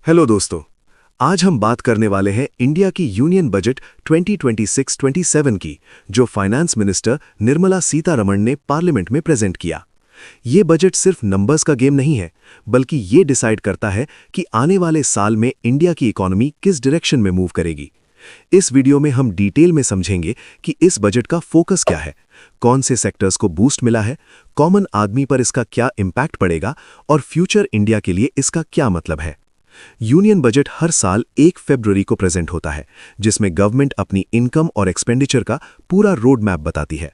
Hello दोस्तों, आज हम बात करने वाले हैं इंडिया की यूनियन बजट 2026-27 की, जो फाइनेंस मिनिस्टर निर्मला सीतारमण ने पार्लियामेंट में प्रेजेंट किया। ये बजट सिर्फ नंबर्स का गेम नहीं है, बल्कि ये डिसाइड करता है कि आने वाले साल में इंडिया की इकोनॉमी किस डायरेक्शन में मूव करेगी। इस वीडियो में हम डिटेल में समझेंगे कि इस बजट का फोकस क्या है, कौन से सेक्टर्स को बूस्ट मिला है, कॉमन आदमी पर इसका क्या इम्पैक्ट पड़ेगा और फ्यूचर इंडिया के लिए इसका क्या मतलब है। यूनियन बजट हर साल 1 फरवरी को प्रेजेंट होता है, जिसमें गवर्नमेंट अपनी इनकम और एक्सपेंडिचर का पूरा रोड मैप बताती है।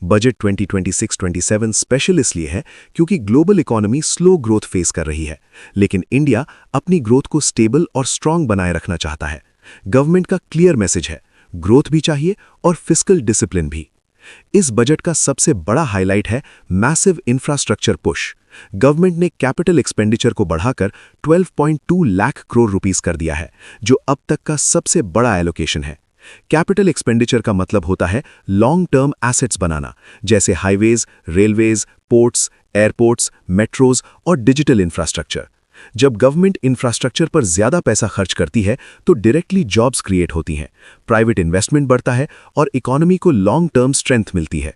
बजट 2026-27 स्पेशल इसलिए है क्योंकि global economy slow growth face कर रही है, लेकिन इंडिया अपनी ग्रोथ को स्टेबल और स्ट्रांग बनाए रखना चाहता है। गवर्नमेंट का क्लियर मैसेज है, ग्रोथ भी चाहिए और फिस्कल डिसिप्लिन भी। इस बजट का सबसे बड़ा हाईलाइट है मैसिव इंफ्रास्ट्रक्चर पुश। गवर्नमेंट ने कैपिटल एक्सपेंडिचर को बढ़ाकर 12.2 लाख करोड़ रुपीस कर दिया है, जो अब तक का सबसे बड़ा एलोकेशन है। कैपिटल एक्सपेंडिचर का मतलब होता है लॉन्ग टर्म एसेट्स बनाना, जैसे highways, railways, ports, airports, metros और डिजिटल इंफ्रास्ट्रक्चर। जब गवर्नमेंट इंफ्रास्ट्रक्चर पर ज्यादा पैसा खर्च करती है तो डायरेक्टली जॉब्स क्रिएट होती हैं, प्राइवेट इन्वेस्टमेंट बढ़ता है और इकोनॉमी को लॉन्ग टर्म स्ट्रेंथ मिलती है।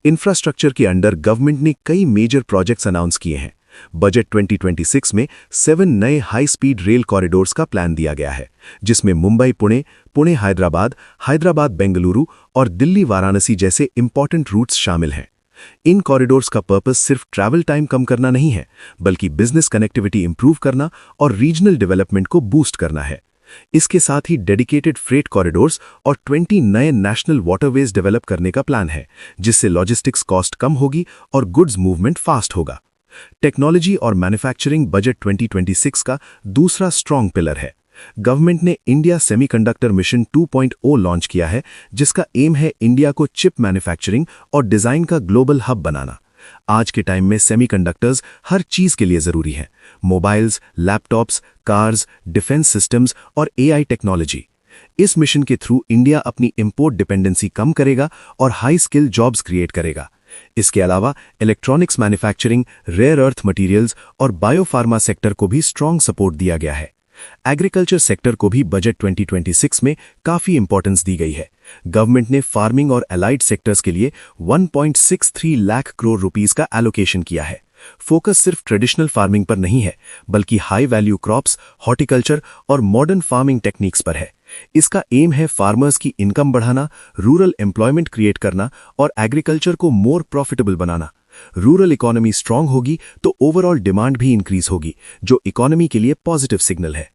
इंफ्रास्ट्रक्चर के अंडर गवर्नमेंट ने कई मेजर प्रोजेक्ट्स अनाउंस किए हैं। बजट 2026 में 7 नए हाई स्पीड रेल कॉरिडोर्स का प्लान दिया गया है, जिसमें मुंबई पुणे, पुणे हैदराबाद, हैदराबाद बेंगलुरु और दिल्ली वाराणसी जैसे इंपॉर्टेंट रूट्स शामिल हैं। इन कॉरिडोर्स का पर्पस सिर्फ ट्रैवल टाइम कम करना नहीं है, बल्कि बिजनेस कनेक्टिविटी इंप्रूव करना और रीजनल डेवलपमेंट को बूस्ट करना है। इसके साथ ही डेडिकेटेड फ्रेट कॉरिडोर्स और 20 नए नेशनल वाटरवेज डेवलप करने का प्लान है, जिससे लॉजिस्टिक्स कॉस्ट कम होगी और गुड्स मूवमेंट फास्ट होगा। टेक्नोलॉजी और मैन्युफैक्चरिंग बजट 2026 का दूसरा स्ट्रॉन्ग पिलर है। गवर्नमेंट ने इंडिया सेमीकंडक्टर मिशन 2.0 लॉन्च किया है, जिसका एम है इंडिया को चिप मैन्युफैक्चरिंग और डिजाइन का ग्लोबल हब बनाना। आज के टाइम में सेमीकंडक्टर्स हर चीज के लिए जरूरी हैं, mobiles, laptops, cars, defence systems और एआई टेक्नोलॉजी। इस मिशन के थ्रू इंडिया अपनी इंपोर्ट डिपेंडेंसी कम करेगा और हाई स्किल जॉब्स क्रिएट करेगा। इसके अलावा electronics manufacturing, rare earth materials और बायोफार्मा सेक्टर को भी स्ट्रॉन्ग सपोर्ट दिया गया है। एग्रीकल्चर सेक्टर को भी बजट 2026 में काफी इंपॉर्टेंस दी गई है। गवर्नमेंट ने फार्मिंग और अलाइड सेक्टर्स के लिए 1.63 लाख करोड़ रुपीस का एलोकेशन किया है। फोकस सिर्फ ट्रेडिशनल फार्मिंग पर नहीं है, बल्कि हाई वैल्यू क्रॉप्स, हॉर्टिकल्चर और मॉडर्न फार्मिंग टेक्निक्स पर है। इसका एम है फार्मर्स की इनकम बढ़ाना, रूरल एम्प्लॉयमेंट क्रिएट करना और एग्रीकल्चर को मोर प्रॉफिटेबल बनाना। रूरल इकोनॉमी स्ट्रांग होगी तो ओवरऑल डिमांड भी इंक्रीज होगी, जो इकोनॉमी के लिए पॉजिटिव सिग्नल है।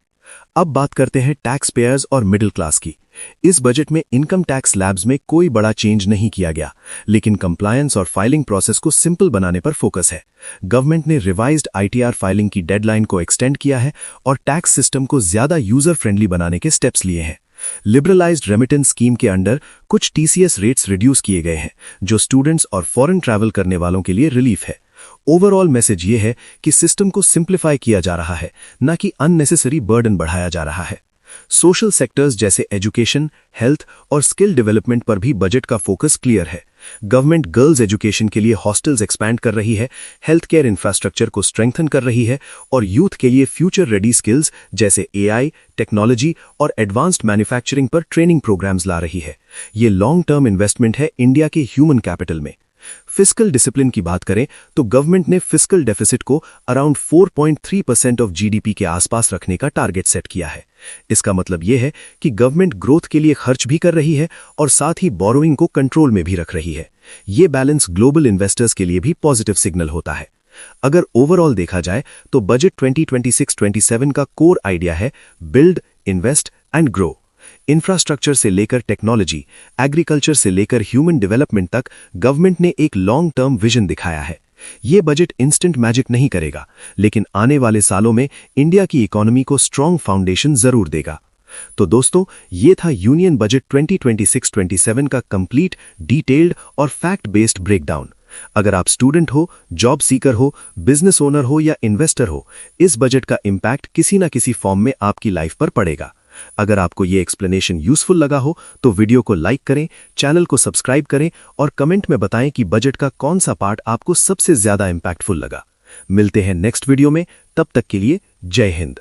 अब बात करते हैं टैक्स पेयर्स और मिडिल क्लास की। इस बजट में इनकम टैक्स स्लैब्स में कोई बड़ा चेंज नहीं किया गया, लेकिन कंप्लायंस और फाइलिंग प्रोसेस को सिंपल बनाने पर फोकस है। गवर्नमेंट ने रिवाइज्ड आईटीआर फाइलिंग की डेडलाइन को एक्सटेंड किया है और टैक्स सिस्टम को ज्यादा यूजर फ्रेंडली बनाने के स्टेप्स लिए हैं। लिबरलाइज्ड रेमिटेंस स्कीम के अंडर कुछ टीसीएस रेट्स रिड्यूस किए गए हैं, जो स्टूडेंट्स और फॉरेन ट्रैवल करने वालों के लिए रिलीफ है। ओवरऑल मैसेज ये है कि सिस्टम को सिंप्लीफाई किया जा रहा है, न कि अननेसेसरी बर्डन बढ़ाया जा रहा है। सोशल सेक्टर्स जैसे एजुकेशन, हेल्थ और स्किल डेवलपमेंट पर भी बजट का फोकस क्लियर है। गवर्नमेंट गर्ल्स एजुकेशन के लिए हॉस्टल्स एक्सपैंड कर रही है, हेल्थ केयर इंफ्रास्ट्रक्चर को स्ट्रेंथन कर रही है और यूथ के लिए फ्यूचर रेडी स्किल्स जैसे एआई, टेक्नोलॉजी और एडवांस्ड मैन्युफैक्चरिंग पर ट्रेनिंग प्रोग्राम्स ला रही है। ये लॉन्ग टर्म इन्वेस्टमेंट है इंडिया के ह्यूमन कैपिटल में। फिस्कल डिसिप्लिन की बात करें तो गवर्नमेंट ने फिस्कल डेफिसिट को अराउंड 4.3% ऑफ जीडीपी के आसपास रखने का टारगेट सेट किया है। इसका मतलब यह है कि गवर्नमेंट ग्रोथ के लिए खर्च भी कर रही है और साथ ही बोरोइंग को कंट्रोल में भी रख रही है। ये बैलेंस ग्लोबल इन्वेस्टर्स के लिए भी पॉजिटिव सिग्नल होता है। अगर ओवरऑल देखा जाए तो बजट 2026-27 का कोर आइडिया है build, invest and grow. Infrastructure से लेकर टेक्नोलॉजी, एग्रीकल्चर से लेकर ह्यूमन डेवलपमेंट तक गवर्नमेंट ने एक लॉन्ग टर्म विजन दिखाया है। ये बजट इंस्टेंट मैजिक नहीं करेगा, लेकिन आने वाले सालों में इंडिया की इकोनॉमी को स्ट्रॉन्ग फाउंडेशन जरूर देगा। तो दोस्तों, ये था यूनियन बजट 2026-27 का कंप्लीट, डिटेल्ड और फैक्ट बेस्ड ब्रेकडाउन। अगर आप स्टूडेंट हो, जॉब सीकर हो, बिजनेस ओनर हो या इन्वेस्टर हो, इस बजट का इंपैक्ट किसी न किसी फॉर्म में आपकी लाइफ पर पड़ेगा। अगर आपको ये एक्सप्लेनेशन यूजफुल लगा हो तो वीडियो को लाइक करें, चैनल को सब्सक्राइब करें और कमेंट में बताएं कि बजट का कौन सा पार्ट आपको सबसे ज्यादा इंपैक्टफुल लगा। मिलते हैं नेक्स्ट वीडियो में, तब तक के लिए जय हिंद।